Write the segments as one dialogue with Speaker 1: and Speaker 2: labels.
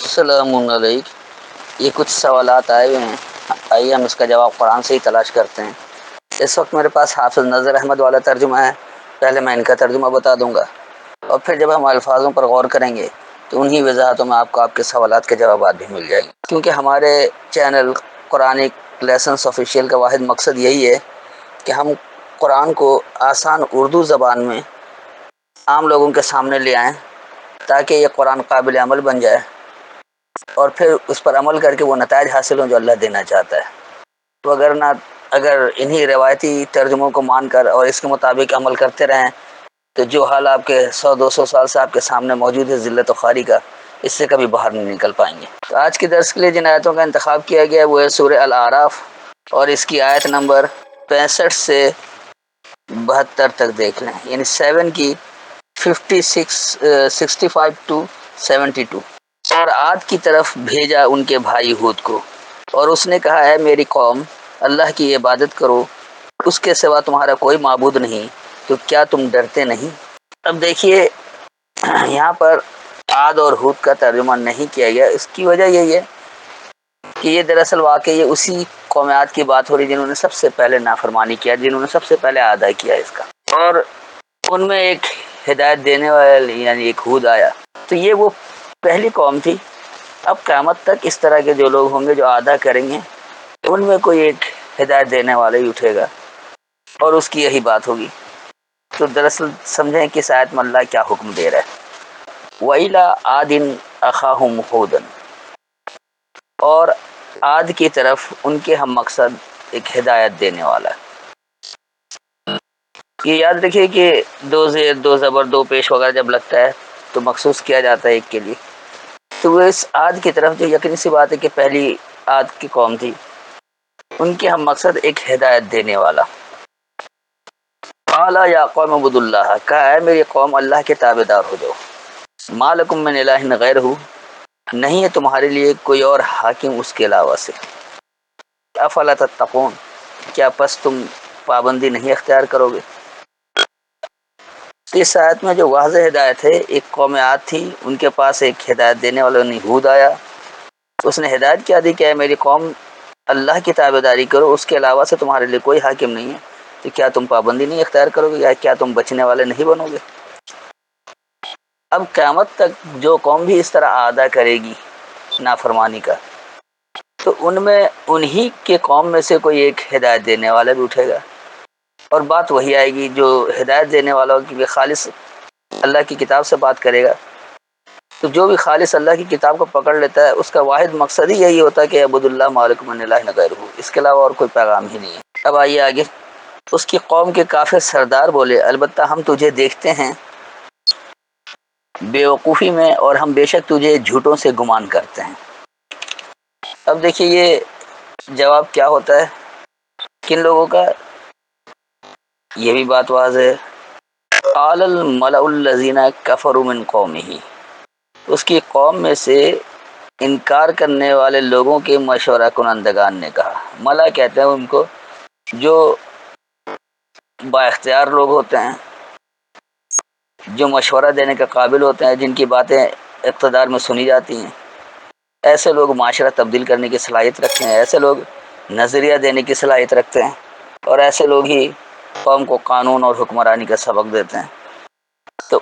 Speaker 1: السلام علیکم۔ یہ کچھ سوالات آئے ہوئے ہیں، آئیے ہم اس کا جواب قرآن سے ہی تلاش کرتے ہیں۔ اس وقت میرے پاس حافظ نذیر احمد والا ترجمہ ہے، پہلے میں ان کا ترجمہ بتا دوں گا اور پھر جب ہم الفاظوں پر غور کریں گے تو انہی وضاحتوں میں آپ کو آپ کے سوالات کے جوابات بھی مل جائیں گے، کیونکہ ہمارے چینل قرآنک لیسنس آفیشیل کا واحد مقصد یہی ہے کہ ہم قرآن کو آسان اردو زبان میں عام لوگوں کے سامنے لے آئیں تاکہ یہ قرآن قابل عمل بن جائے اور پھر اس پر عمل کر کے وہ نتائج حاصل ہوں جو اللہ دینا چاہتا ہے۔ تو اگر انہی روایتی ترجموں کو مان کر اور اس کے مطابق عمل کرتے رہیں تو جو حال آپ کے 100-200 سال سے آپ کے سامنے موجود ہے ذلت و خواری کا، اس سے کبھی باہر نہیں نکل پائیں گے۔ تو آج کے درس کے لیے جن آیتوں کا انتخاب کیا گیا ہے وہ ہے سورہ الاعراف اور اس کی آیت نمبر 65 سے 72 تک دیکھ لیں، یعنی 7 کی 65 to 72۔ اور عاد کی طرف بھیجا ان کے بھائی ہود کو، اور اس نے کہا ہے میری قوم اللہ کی عبادت کرو، اس کے سوا تمہارا کوئی معبود نہیں، تو کیا تم ڈرتے نہیں؟ اب دیکھیے یہاں پر عاد اور ہود کا ترجمہ نہیں کیا گیا، اس کی وجہ یہی ہے کہ یہ دراصل واقعی اسی قوم عاد کی بات ہو رہی جنہوں نے سب سے پہلے نافرمانی کیا، جنہوں نے سب سے پہلے ادا کیا اس کا، اور ان میں ایک ہدایت دینے والے یعنی ایک ہود آیا، تو یہ وہ پہلی قوم تھی۔ اب قیامت تک اس طرح کے جو لوگ ہوں گے جو ادا کریں گے ان میں کوئی ایک ہدایت دینے والا ہی اٹھے گا اور اس کی یہی بات ہوگی۔ تو دراصل سمجھیں کہ آیت میں اللہ کیا حکم دے رہا ہے۔ وَإِلَىٰ عَادٍ أَخَاهُمْ هُودًا، اور عاد کی طرف ان کے ہم مقصد ایک ہدایت دینے والا ہے۔ یہ یاد رکھیے کہ دو زیر دو زبر دو پیش وغیرہ جب لگتا ہے تو مخصوص کیا جاتا ہے ایک کے لیے، تو وہ اس عاد کی طرف جو یقینی سی بات ہے کہ پہلی عاد کی قوم تھی، ان کے ہم مقصد ایک ہدایت دینے والا۔ قَالَ يَا قَوْمِ اعْبُدُوا اللَّهَ، کہا ہے میری قوم اللہ کے تابع دار ہو جاؤ۔ مَا لَكُم مِّنْ إِلَٰهٍ غَيْرُهُ، نہیں ہے تمہارے لیے کوئی اور حاکم اس کے علاوہ سے۔ أَفَلَا تَتَّقُونَ، کیا پس تم پابندی نہیں اختیار کرو گے؟ اس آیت میں جو واضح ہدایت ہے، ایک قوم عاد تھی، ان کے پاس ایک ہدایت دینے والا ہود آیا، اس نے ہدایت کیا دی کہ اے میری قوم اللہ کی تابع داری کرو، اس کے علاوہ سے تمہارے لیے کوئی حاکم نہیں ہے، تو کیا تم پابندی نہیں اختیار کرو گے یا کیا تم بچنے والے نہیں بنو گے؟ اب قیامت تک جو قوم بھی اس طرح ادا کرے گی نافرمانی کا، تو ان میں انہی کے قوم میں سے کوئی ایک ہدایت دینے والا بھی اٹھے گا، اور بات وہی آئے گی جو ہدایت دینے والا کی خالص اللہ کی کتاب سے بات کرے گا۔ تو جو بھی خالص اللہ کی کتاب کو پکڑ لیتا ہے اس کا واحد مقصد ہی یہی ہوتا ہے کہ عبد اللہ مَا لَكُم مِّنْ إِلَٰهٍ غَيْرُهُ، اس کے علاوہ اور کوئی پیغام ہی نہیں ہے۔ اب آئیے آگے، اس کی قوم کے کافر سردار بولے البتہ ہم تجھے دیکھتے ہیں بے وقوفی میں اور ہم بے شک تجھے جھوٹوں سے گمان کرتے ہیں۔ اب دیکھیے یہ جواب کیا ہوتا ہے کن لوگوں کا، یہ بھی بات واضح ہے۔ قال الملأ الذین کفروا من قومہ، اس کی قوم میں سے انکار کرنے والے لوگوں کے مشورہ کنندگان نے کہا، ملا کہتے ہیں ان کو جو با اختیار لوگ ہوتے ہیں، جو مشورہ دینے کے قابل ہوتے ہیں، جن کی باتیں اقتدار میں سنی جاتی ہیں، ایسے لوگ معاشرہ تبدیل کرنے کی صلاحیت رکھتے ہیں، ایسے لوگ نظریہ دینے کی صلاحیت رکھتے ہیں، اور ایسے لوگ ہی قوم کو قانون اور حکمرانی کا سبق دیتے ہیں۔ تو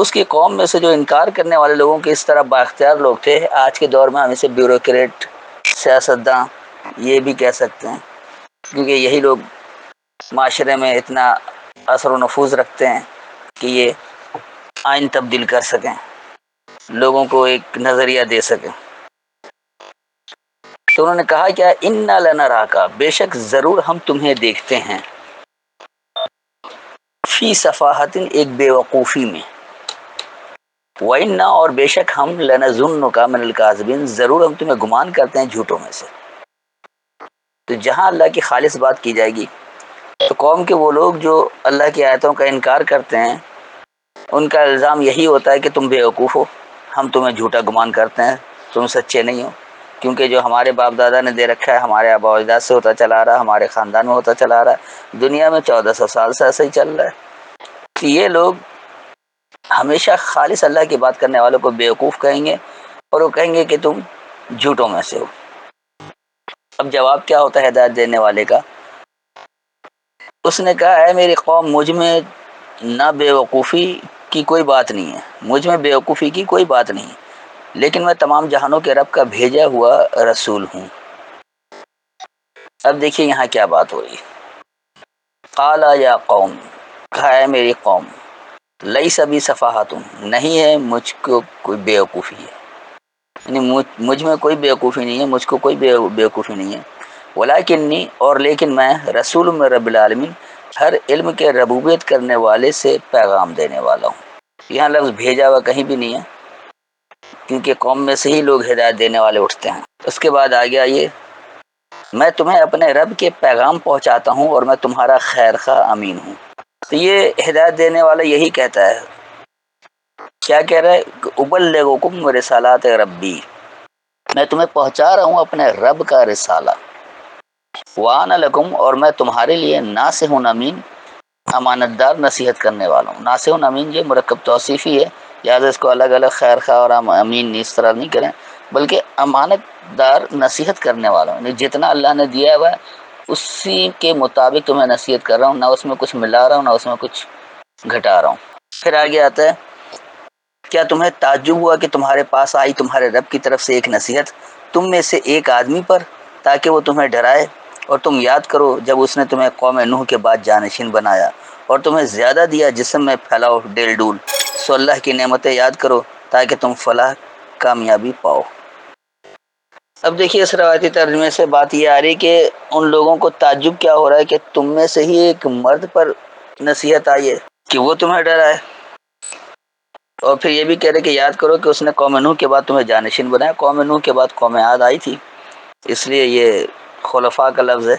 Speaker 1: اس کی قوم میں سے جو انکار کرنے والے لوگوں کے اس طرح با اختیار لوگ تھے، آج کے دور میں ہم اسے بیوروکریٹ، سیاستداں یہ بھی کہہ سکتے ہیں، کیونکہ یہی لوگ معاشرے میں اتنا اثر و نفوذ رکھتے ہیں کہ یہ آئین تبدیل کر سکیں، لوگوں کو ایک نظریہ دے سکیں۔ تو انہوں نے کہا کیا، اِنَّا لَنَرَاكَ، بے شک ضرور ہم تمہیں دیکھتے ہیں، فی صفاحۃ، ایک بے وقوفی میں، وَإِنَّا، اور بے شک ہم، لَنَظُنُّكَ مِنَ الْكَاذِبِينَ، ضرور ہم تمہیں گمان کرتے ہیں جھوٹوں میں سے۔ تو جہاں اللہ کی خالص بات کی جائے گی تو قوم کے وہ لوگ جو اللہ کی آیتوں کا انکار کرتے ہیں ان کا الزام یہی ہوتا ہے کہ تم بے وقوف ہو، ہم تمہیں جھوٹا گمان کرتے ہیں، تم سچے نہیں ہو، کیونکہ جو ہمارے باپ دادا نے دے رکھا ہے، ہمارے آباء و اجداد سے ہوتا چلا آ رہا ہے، ہمارے خاندان میں ہوتا چلا آ رہا ہے، دنیا میں 1400 سال سے ایسا ہی چل رہا ہے۔ کہ یہ لوگ ہمیشہ خالص اللہ کی بات کرنے والوں کو بیوقوف کہیں گے، اور وہ کہیں گے کہ تم جھوٹوں میں سے ہو۔ اب جواب کیا ہوتا ہے ہدایت دینے والے کا؟ اس نے کہا ہے میری قوم، مجھ میں نہ بیوقوفی کی کوئی بات نہیں ہے، مجھ میں بیوقوفی کی کوئی بات نہیں ہے، لیکن میں تمام جہانوں کے رب کا بھیجا ہوا رسول ہوں۔ اب دیکھیے یہاں کیا بات ہو رہی ہے۔ قالا یا قوم، کہا ہے میری قوم، لیس بی صفاحتم، نہیں ہے مجھ کو کوئی بیوقوفی ہے، یعنی مجھ میں کوئی بیوقوفی نہیں ہے، مجھ کو کوئی بیوقوفی نہیں ہے، ولیکنی، اور لیکن میں رسول من رب العالمین، ہر علم کے ربوبیت کرنے والے سے پیغام دینے والا ہوں۔ یہاں لفظ بھیجا ہوا کہیں بھی نہیں ہے، کیونکہ قوم میں سے ہی لوگ ہدایت دینے والے اٹھتے ہیں۔ اس کے بعد آگے آئیے، میں تمہیں اپنے رب کے پیغام پہنچاتا ہوں اور میں تمہارا خیر خواہ امین ہوں۔ تو یہ ہدایت دینے والا یہی کہتا ہے، کیا کہہ رہا ہے؟ ابلغکم رسالات ربی، میں تمہیں پہنچا رہا ہوں اپنے رب کا رسالہ، وانا لکم، اور میں تمہارے لیے ناصح امین، امانت دار نصیحت کرنے والا ہوں۔ ناصح امین یہ مرکب توصیفی ہے، لہٰذا اس کو الگ الگ خیر خواہ اور امین اس طرح نہیں کریں، بلکہ امانت دار نصیحت کرنے والا ہوں، جتنا اللہ نے دیا ہوا ہے اسی کے مطابق تمہیں نصیحت کر رہا ہوں، نہ اس میں کچھ ملا رہا ہوں نہ اس میں کچھ گھٹا رہا ہوں۔ پھر آگے آتا ہے، کیا تمہیں تعجب ہوا کہ تمہارے پاس آئی تمہارے رب کی طرف سے ایک نصیحت تم میں سے ایک آدمی پر، تاکہ وہ تمہیں ڈرائے، اور تم یاد کرو جب اس نے تمہیں قوم نوح کے بعد جانشین بنایا اور تمہیں زیادہ دیا جسم میں پھیلاؤ ڈیل ڈول، سو اللہ کی نعمتیں یاد کرو تاکہ تم فلاح کامیابی پاؤ۔ اب دیکھیے اس روایتی ترجمے سے بات یہ آ رہی کہ ان لوگوں کو تعجب کیا ہو رہا ہے کہ تم میں سے ہی ایک مرد پر نصیحت آئی ہے کہ وہ تمہیں ڈرائے، اور پھر یہ بھی کہہ رہے کہ یاد کرو کہ اس نے قوم نوح کے بعد تمہیں جانشین بنایا۔ قوم نوح کے بعد قوم عاد آئی تھی، اس لیے یہ خلفاء کا لفظ ہے،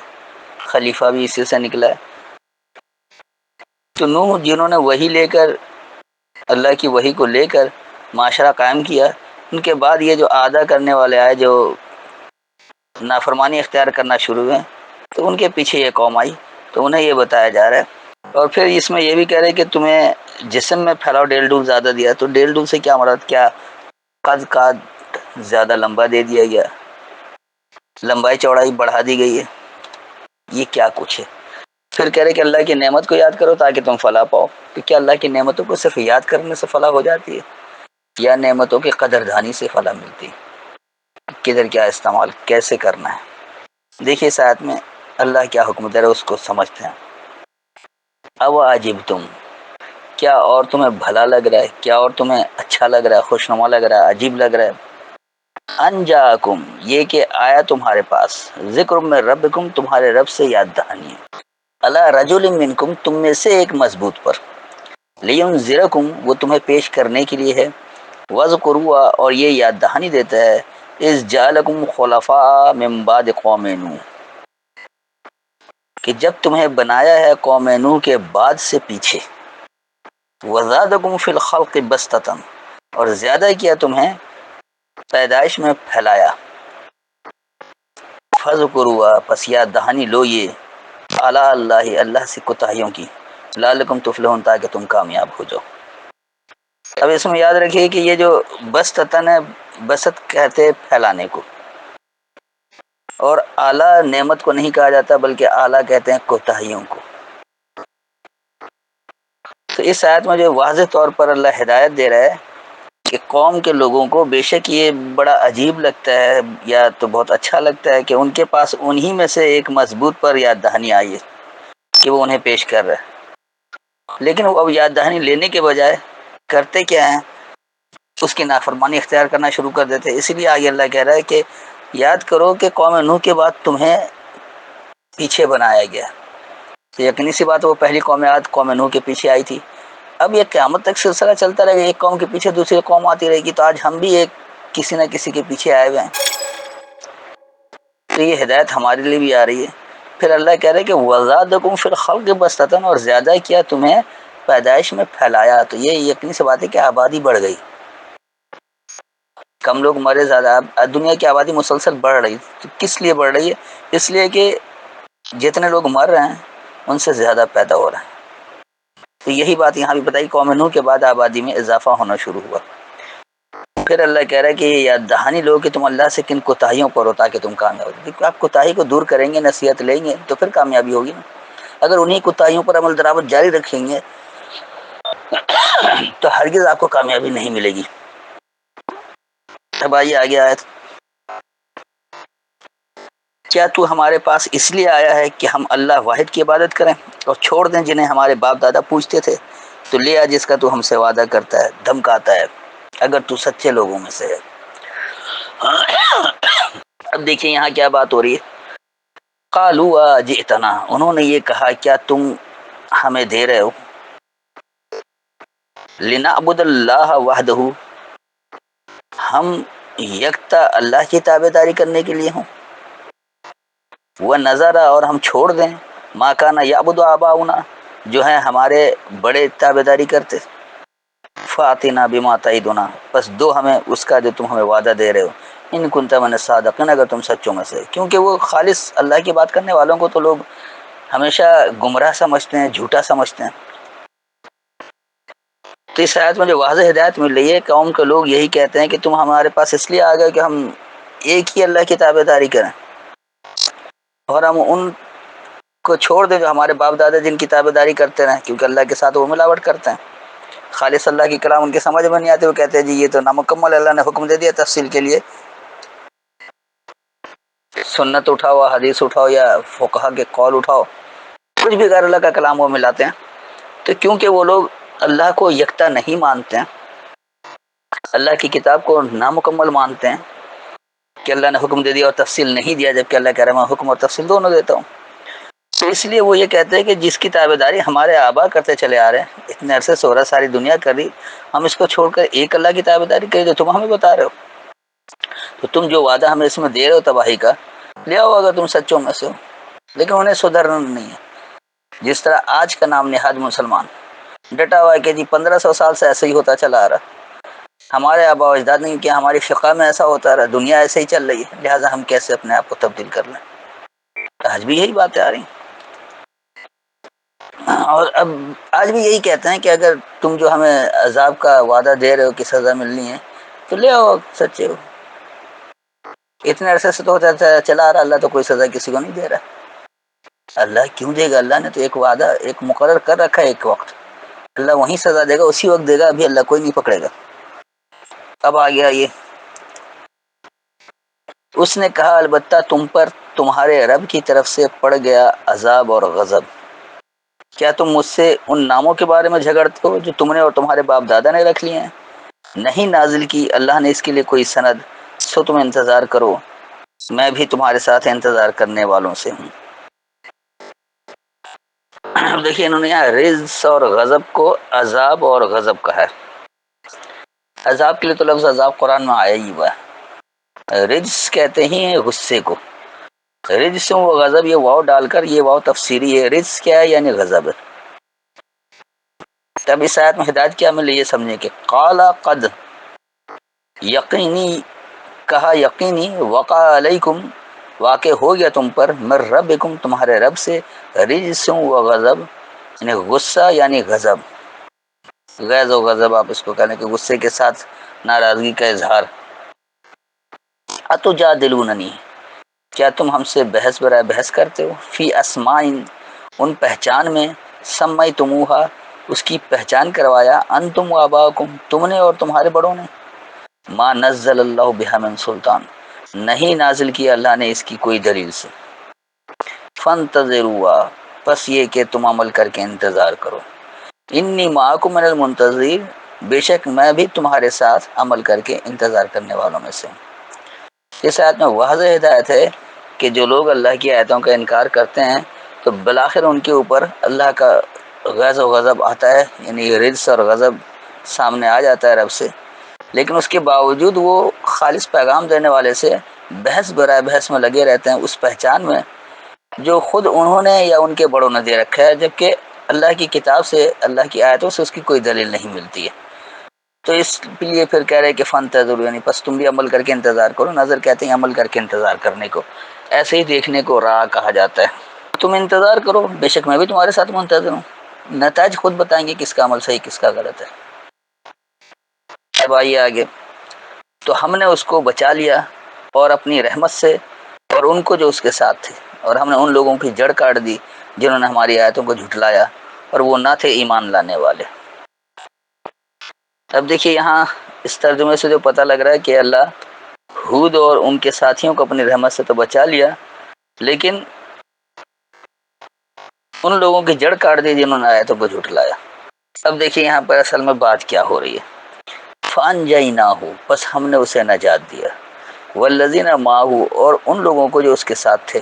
Speaker 1: خلیفہ بھی اسی سے نکلا ہے۔ تو نوح جنہوں نے وحی لے کر، اللہ کی وحی کو لے کر معاشرہ قائم کیا، ان کے بعد یہ جو آدھا کرنے والے آئے جو نافرمانی اختیار کرنا شروع ہوئے، تو ان کے پیچھے یہ قوم آئی، تو انہیں یہ بتایا جا رہا ہے۔ اور پھر اس میں یہ بھی کہہ رہے کہ تمہیں جسم میں پھیلاؤ ڈیل ڈول زیادہ دیا، تو ڈیل ڈول سے کیا مراد؟ کیا قد زیادہ لمبا دے دیا گیا، لمبائی چوڑائی بڑھا دی گئی ہے، یہ کیا کچھ ہے؟ پھر کہہ رہے کہ اللہ کی نعمت کو یاد کرو تاکہ تم فلاح پاؤ۔ تو کیا اللہ کی نعمتوں کو صرف یاد کرنے سے فلاح ہو جاتی ہے، یا نعمتوں کی قدردانی سے فلاح ملتی ہے؟ کدھر کیا استعمال کیسے کرنا ہے؟ دیکھیے اس آیت میں اللہ کیا حکم دے رہا ہے اس کو سمجھتے ہیں۔ او عجب تم، کیا اور تمہیں بھلا لگ رہا ہے، کیا اور تمہیں اچھا لگ رہا ہے، خوشنما لگ رہا ہے، عجیب لگ رہا ہے؟ انجاکم، یہ کہ آیا تمہارے پاس، ذکر من ربکم، تمہارے رب سے یاد دہانی ہے، علی رجل منکم، تم میں سے ایک مضبوط پر، لینذرکم، وہ تمہیں پیش کرنے کے لیے ہے، وذکروا، اور یہ یاد دہانی دیتا ہے، اذ جعلکم خلفاء من بعد قوم نوح، کہ جب تمہیں بنایا ہے قوم نوح کے بعد سے پیچھے، وزادکم فی الخلق بسطۃ، اور زیادہ کیا تمہیں پیدائش میں پھیلایا، فذکروا، پس یاد دہانی لو یہ، اعلی اللہ، اللہ سے کوتاہیوں کی، لعلکم تفلحون، تاکہ تم کامیاب ہو جاؤ۔ اب اس میں یاد رکھیے کہ یہ جو بسطتن ہے، بسط کہتے ہیں پھیلانے کو، اور اعلیٰ نعمت کو نہیں کہا جاتا بلکہ اعلیٰ کہتے ہیں کوتاہیوں کو۔ تو اس آیت میں جو واضح طور پر اللہ ہدایت دے رہا ہے کہ قوم کے لوگوں کو، بے شک یہ بڑا عجیب لگتا ہے یا تو بہت اچھا لگتا ہے کہ ان کے پاس انہی میں سے ایک مضبوط پر یاد دہانی آئی ہے کہ وہ انہیں پیش کر رہا ہے، لیکن وہ اب یاد دہانی لینے کے بجائے کرتے کیا ہیں؟ اس کی نافرمانی اختیار کرنا شروع کر دیتے۔ اسی لیے آگے اللہ کہہ رہا ہے کہ یاد کرو کہ قوم نوح کے بعد تمہیں پیچھے بنایا گیا، تو یقینی سی بات ہے وہ پہلی قوم عاد قوم نوح کے پیچھے آئی تھی۔ اب یہ قیامت تک سلسلہ چلتا رہے گا، ایک قوم کے پیچھے دوسری قوم آتی رہے گی، تو آج ہم بھی ایک کسی نہ کسی کے پیچھے آئے ہوئے ہیں، تو یہ ہدایت ہمارے لیے بھی آ رہی ہے۔ پھر اللہ کہہ رہے کہ وزادکم فی الخلق بسطۃ، اور زیادہ کیا تمہیں پیدائش میں پھیلایا، تو یہ یقینی سی بات ہے کہ آبادی بڑھ گئی، کم لوگ مرے زیادہ، اب دنیا کی آبادی مسلسل بڑھ رہی، تو کس لیے بڑھ رہی ہے؟ اس لیے کہ جتنے لوگ مر رہے ہیں ان سے زیادہ پیدا ہو رہے ہیں۔ تو یہی بات یہاں بھی بتائی، قوم نوح کے بعد آبادی میں اضافہ ہونا شروع ہوا۔ پھر اللہ کہہ رہا ہے کہ یہ یاد دہانی لو کہ تم اللہ سے کن کوتاہیوں پر ہو تاکہ تم کامیاب ہو. کیونکہ آپ کوتاہی کو دور کریں گے، نصیحت لیں گے تو پھر کامیابی ہوگی نا. اگر انہی کوتاہیوں پر عمل درآمد جاری رکھیں گے تو ہرگز آپ کو کامیابی نہیں ملے گی. اب آئیے آگے آیت. کیا تو ہمارے پاس اس لیے آیا ہے کہ ہم اللہ واحد کی عبادت کریں اور چھوڑ دیں جنہیں ہمارے باپ دادا پوچھتے تھے؟ تو لے آ جس کا تو ہم سے وعدہ کرتا ہے، دھمکاتا ہے، اگر تو سچے لوگوں میں سے ہے. اب دیکھیں یہاں کیا بات ہو رہی ہے. قالوا جئتنا، انہوں نے یہ کہا کیا تم ہمیں دے رہے ہو لنعبد اللہ وحدہ، ہم یکتا اللہ کی تابع داری کرنے کے لیے ہوں. وہ نظارہ، اور ہم چھوڑ دیں ما کانا یعبد آباؤنا، جو ہیں ہمارے بڑے تابع داری کرتے. فاتنا بما تعدنا، بس دو ہمیں اس کا جو تم ہمیں وعدہ دے رہے ہو، ان کنت من الصادقین، اگر تم سچوں میں سے. کیونکہ وہ خالص اللہ کی بات کرنے والوں کو تو لوگ ہمیشہ گمراہ سمجھتے ہیں، جھوٹا سمجھتے ہیں. تو اس آیت میں جو واضح ہدایت مل رہی ہے، قوم کے لوگ یہی کہتے ہیں کہ تم ہمارے پاس اس لیے آ گئے کہ ہم ایک ہی اللہ کی تابع داری کریں، اور ہم ان کو چھوڑ دیں جو ہمارے باپ دادا جن کی تابع داری کرتے رہیں، کیونکہ اللہ کے ساتھ وہ ملاوٹ کرتے ہیں. خالص اللہ کی کلام ان کے سمجھ میں نہیں آتے، وہ کہتے ہیں جی یہ تو نامکمل، اللہ نے حکم دے دیا تفصیل کے لیے، سنت اٹھاؤ، حدیث اٹھاؤ، یا فقہا کے قول اٹھاؤ، کچھ بھی غیر اللہ کا کلام وہ ملاتے ہیں. تو کیونکہ وہ لوگ اللہ کو یکتا نہیں مانتے ہیں، اللہ کی کتاب کو نامکمل مانتے ہیں کہ اللہ نے حکم دے دیا اور تفصیل نہیں دیا، جبکہ اللہ کہہ رہا ہے میں حکم اور تفصیل دونوں دیتا ہوں. تو اس لیے وہ یہ کہتے ہیں کہ جس کی تابع داری ہمارے آبا کرتے چلے آ رہے ہیں، اتنے عرصے سے ہو رہا، ساری دنیا کر رہی، ہم اس کو چھوڑ کر ایک اللہ کی تابع داری کریں جو تم ہمیں بتا رہے ہو. تو تم جو وعدہ ہمیں اس میں دے رہے ہو تباہی کا، لے آؤ اگر تم سچوں میں سے ہو. لیکن انہیں سدھرنا نہیں ہے. جس طرح آج کا نام نہاد مسلمان ڈٹا ہوا ہے کہ جی 1500 سال سے ایسے ہی ہوتا چلا آ رہا، ہمارے آبا و اجداد نے کیا، ہماری فقہ میں ایسا ہوتا رہا، دنیا ایسے ہی چل رہی ہے، لہٰذا ہم کیسے اپنے آپ کو تبدیل کر لیں. آج بھی یہی باتیں آ رہی ہیں. اور اب آج بھی یہی کہتے ہیں کہ اگر تم جو ہمیں عذاب کا وعدہ دے رہے ہو کہ سزا ملنی ہے تو لے آؤ سچے ہو. اتنے عرصے سے تو ہوتا چلا آ رہا، اللہ تو کوئی سزا کسی کو نہیں دے رہا. اللہ کیوں دے گا؟ اللہ نے تو ایک وعدہ ایک مقرر کر رکھا ہے، ایک وقت اللہ وہیں سزا دے گا، اسی وقت دے گا، ابھی اللہ کوئی نہیں پکڑے گا. اب آ گیا یہ. اس نے کہا البتہ تم پر تمہارے رب کی طرف سے پڑ گیا عذاب اور غضب. کیا تم مجھ سے ان ناموں کے بارے میں جھگڑتے ہو جو تم نے اور تمہارے باپ دادا نے رکھ لیے ہیں؟ نہیں نازل کی اللہ نے اس کے لیے کوئی سند، سو تم انتظار کرو، میں بھی تمہارے ساتھ انتظار کرنے والوں سے ہوں. دیکھیے انہوں نے یہاں رجس اور غضب کو عذاب اور غضب کہا ہے. عذاب کے لیے تو لفظ عذاب قرآن میں آیا ہی ہوا ہے. رجس کہتے ہیں غصے کو، رجس و غضب یہ واو ڈال کر، یہ واو تفسیری ہے. رجس کیا ہے؟ یعنی غضب. تب اس آیت میں ہدایت کیا ملے یہ سمجھیں کہ قال قد، یقینی، کہا یقینی، وقع علیکم، واقع ہو گیا تم پر، من ربکم، تمہارے رب سے، رجس و غضب، یعنی غصہ یعنی غضب، غیظ و غضب آپ اس کو کہنے کہ غصے کے ساتھ ناراضگی کا اظہار. اتجادلوننی، کیا تم ہم سے بحث برائے بحث کرتے ہو، فی اسمائن، ان پہچان میں، سمیتموہا، اس کی پہچان کروایا، انتم و آباؤکم، تم نے اور تمہارے بڑوں نے، ما نزل اللہ بہا من سلطان، نہیں نازل کیا اللہ نے اس کی کوئی دلیل سے. فانتظروا، پس یہ کہ تم عمل کر کے انتظار کرو. انی معکم من المنتظرین، بے شک میں بھی تمہارے ساتھ عمل کر کے انتظار کرنے والوں میں سے ہوں. اس آیت میں واضح ہدایت ہے کہ جو لوگ اللہ کی آیتوں کا انکار کرتے ہیں تو بالآخر ان کے اوپر اللہ کا غیظ و غضب آتا ہے، یعنی رجس اور غضب سامنے آ جاتا ہے رب سے. لیکن اس کے باوجود وہ خالص پیغام دینے والے سے بحث برائے بحث میں لگے رہتے ہیں، اس پہچان میں جو خود انہوں نے یا ان کے بڑوں نے دے رکھا ہے، جبکہ اللہ کی کتاب سے، اللہ کی آیتوں سے اس کی کوئی دلیل نہیں ملتی ہے. تو اس لیے پھر کہہ رہے کہ فانتظروا، یعنی پس تم بھی عمل کر کے انتظار کرو. نظر کہتے ہیں عمل کر کے انتظار کرنے کو، ایسے ہی دیکھنے کو راہ کہا جاتا ہے. تم انتظار کرو، بے شک میں بھی تمہارے ساتھ منتظر ہوں. نتائج خود بتائیں گے کس کا عمل صحیح کس کا غلط ہے. اب آئیے آگے. تو ہم نے اس کو بچا لیا اور اپنی رحمت سے، اور ان کو جو اس کے ساتھ تھے، اور ہم نے ان لوگوں کی جڑ کاٹ دی جنہوں نے ہماری آیتوں کو جھٹلایا اور وہ نہ تھے ایمان لانے والے۔ اب دیکھیے یہاں اس ترجمے سے جو پتہ لگ رہا ہے کہ اللہ ہود اور ان کے ساتھیوں کو اپنی رحمت سے تو بچا لیا، لیکن ان لوگوں کی جڑ کاٹ دی جنہوں نے آیتوں کو جھٹلایا۔ اب دیکھیے یہاں پر اصل میں بات کیا ہو رہی ہے۔ فَأَنجَيْنَاهُ، بس ہم نے اسے نجات دیا، وَالَّذِينَ مَعَهُ، اور ان لوگوں کو جو اس کے ساتھ تھے،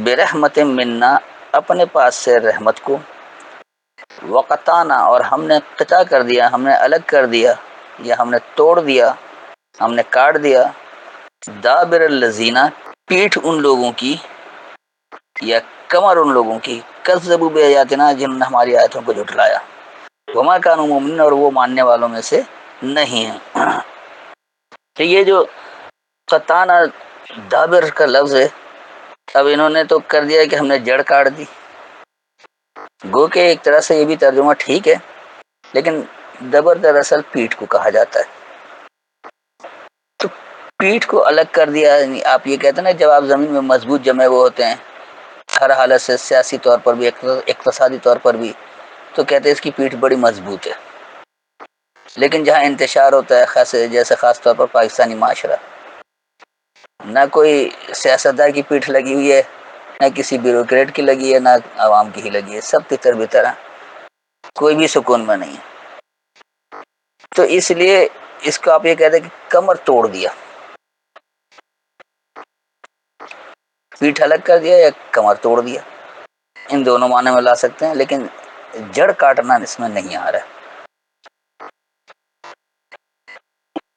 Speaker 1: بِرَحْمَةٍ مِنَّا، اپنے پاس سے رحمت کو، وَقَطَعْنَا، اور ہم نے قطع کر دیا، ہم نے الگ کر دیا یا ہم نے توڑ دیا، ہم نے کاٹ دیا، دابر الذین، پیٹھ ان لوگوں کی یا کمر ان لوگوں کی، کذبوا بآیاتنا، جنہوں نے ہماری آیتوں کو جھٹلایا، وما کانوا مؤمنین، اور وہ ماننے والوں میں سے نہیں ہیں۔ تو یہ جو قطعنا دابر کا لفظ ہے، اب انہوں نے تو کر دیا کہ ہم نے جڑ کاٹ دی، گو کہ ایک طرح سے یہ بھی ترجمہ ٹھیک ہے، لیکن دبر دراصل پیٹھ کو کہا جاتا ہے۔ تو پیٹھ کو الگ کر دیا، یعنی آپ یہ کہتے ہیں نا جب آپ زمین میں مضبوط جمے ہوئے ہوتے ہیں ہر حالت سے، سیاسی طور پر بھی، اقتصادی طور پر بھی، تو کہتے ہیں اس کی پیٹھ بڑی مضبوط ہے۔ لیکن جہاں انتشار ہوتا ہے، جیسے خاص طور پر پاکستانی معاشرہ، نہ کوئی سیاستدار کی پیٹھ لگی ہوئی ہے، نہ کسی بیوروکریٹ کی لگی ہے، نہ عوام کی ہی لگی ہے، سب تتر بتر ہیں، کوئی بھی سکون میں نہیں ہے۔ تو اس لیے اس کو آپ یہ کہتے ہیں کہ کمر توڑ دیا، پیٹھ الگ کر دیا یا کمر توڑ دیا، ان دونوں معنی میں لا سکتے ہیں، لیکن جڑ کاٹنا اس میں نہیں آ رہا۔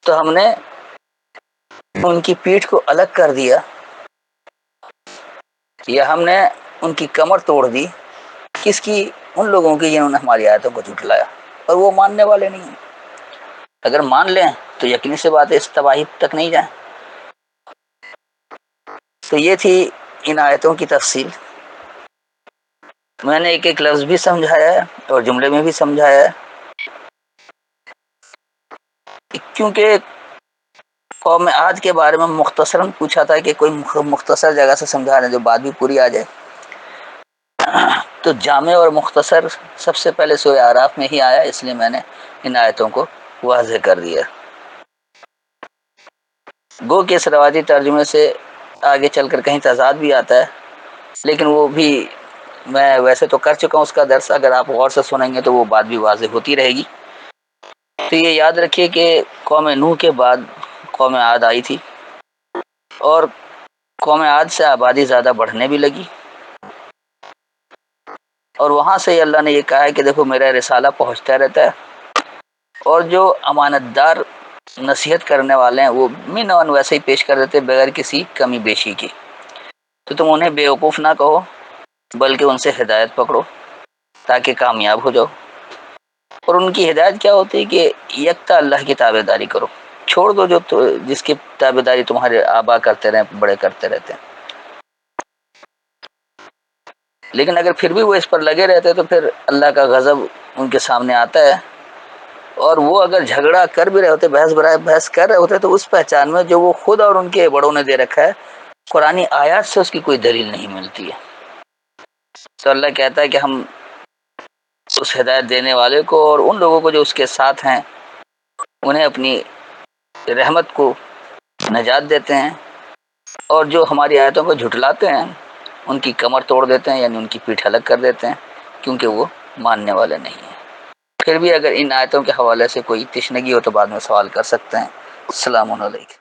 Speaker 1: تو ہم نے ان کی پیٹھ کو الگ کر دیا یا ہم نے ان کی کمر توڑ دی، کس کی؟ ان لوگوں کی جنہوں نے ہماری آیتوں کو جھٹلایا اور وہ ماننے والے نہیں ہیں۔ اگر مان لیں تو یقینی سی بات ہے اس تباہی تک نہیں جائیں۔ تو یہ تھی ان آیتوں کی تفصیل۔ میں نے ایک ایک لفظ بھی سمجھایا ہے اور جملے میں بھی سمجھایا ہے، کیونکہ قوم عاد کے بارے میں مختصراً پوچھا تھا کہ کوئی مختصر جگہ سے سمجھا رہے جو بات بھی پوری آ جائے، تو جامع اور مختصر سب سے پہلے سورہ اعراف میں ہی آیا، اس لیے میں نے ان آیتوں کو واضح کر دیا۔ گو کہ اس رواجی ترجمے سے آگے چل کر کہیں تضاد بھی آتا ہے، لیکن وہ بھی میں ویسے تو کر چکا ہوں اس کا درس، اگر آپ غور سے سنیں گے تو وہ بات بھی واضح ہوتی رہے گی۔ تو یہ یاد رکھیے کہ قوم نوح کے بعد قوم عاد آئی تھی، اور قوم عاد سے آبادی زیادہ بڑھنے بھی لگی، اور وہاں سے اللہ نے یہ کہا ہے کہ دیکھو میرا رسالہ پہنچتا رہتا ہے، اور جو امانت دار نصیحت کرنے والے ہیں وہ من ویسے ہی پیش کر دیتے بغیر کسی کمی بیشی کی۔ تو تم انہیں بیوقوف نہ کہو، بلکہ ان سے ہدایت پکڑو تاکہ کامیاب ہو جاؤ۔ اور ان کی ہدایت کیا ہوتی ہے کہ یکتا اللہ کی تابع داری کرو، چھوڑ دو جس کی تابع داری تمہارے آبا کرتے رہے، بڑے کرتے رہتے ہیں۔ لیکن اگر پھر بھی وہ اس پر لگے رہتے تو پھر اللہ کا غضب ان کے سامنے آتا ہے، اور وہ اگر جھگڑا کر بھی رہے ہوتے، بحث کر رہے ہوتے، تو اس پہچان میں جو وہ خود اور ان کے بڑوں نے دے رکھا ہے، قرآنی آیات سے اس کی کوئی دلیل نہیں ملتی ہے۔ تو اللہ کہتا ہے کہ ہم اس ہدایت دینے والے کو اور ان لوگوں کو جو اس کے ساتھ ہیں انہیں اپنی رحمت کو نجات دیتے ہیں، اور جو ہماری آیتوں کو جھٹلاتے ہیں ان کی کمر توڑ دیتے ہیں، یعنی ان کی پیٹھ الگ کر دیتے ہیں، کیونکہ وہ ماننے والے نہیں ہیں۔ پھر بھی اگر ان آیتوں کے حوالے سے کوئی تشنگی ہو تو بعد میں سوال کر سکتے ہیں۔ السلام علیکم۔